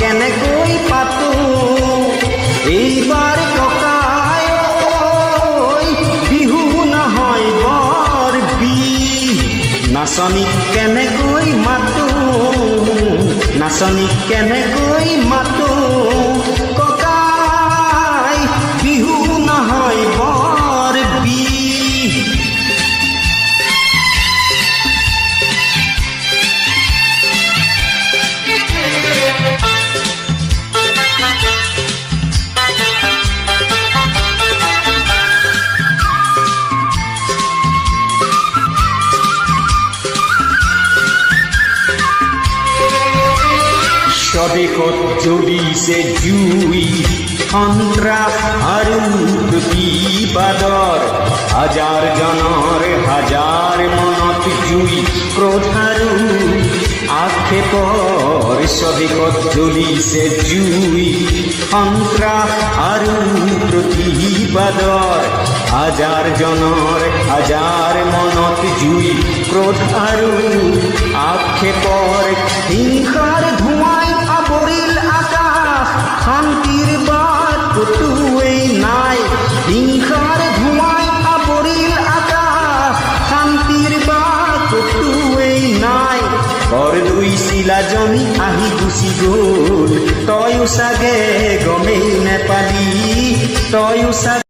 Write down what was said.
কেনেকৈ পাতো এইবাৰ ককাই বিহু নহয় বৰ বিহ নাচনীক কেনেকৈ মাতো নাচনীক কেনেকৈ মাতো ককাই বিহু নহয় বৰ বিহ স্বদেশত জ্বলিছে জুই সন্ত্ৰাস আৰু প্ৰতিবাদৰ হাজাৰজনৰ হাজাৰ মনত জুই ক্ৰোধ আৰু আক্ষেপৰ স্বদেশত জ্বলিছে জুই সন্ত্ৰাস আৰু প্ৰতিবাদৰ হাজাৰজনৰ হাজাৰ মনত জুই ক্ৰোধ আৰু আক্ষেপৰ হিংসাৰ ধোঁৱাই আৱৰিল আকাশ শান্তিৰ বাট ক'তোৱেই নাই হিংসাৰ ধোঁৱাই আৱৰিল আকাশ শান্তিৰ বাট ক'তোৱেই নাই বৰদৈ চিলাজনী আহি গুচি গ'ল তয়ো চাগে গমেই নেপালি তয়ো চাগে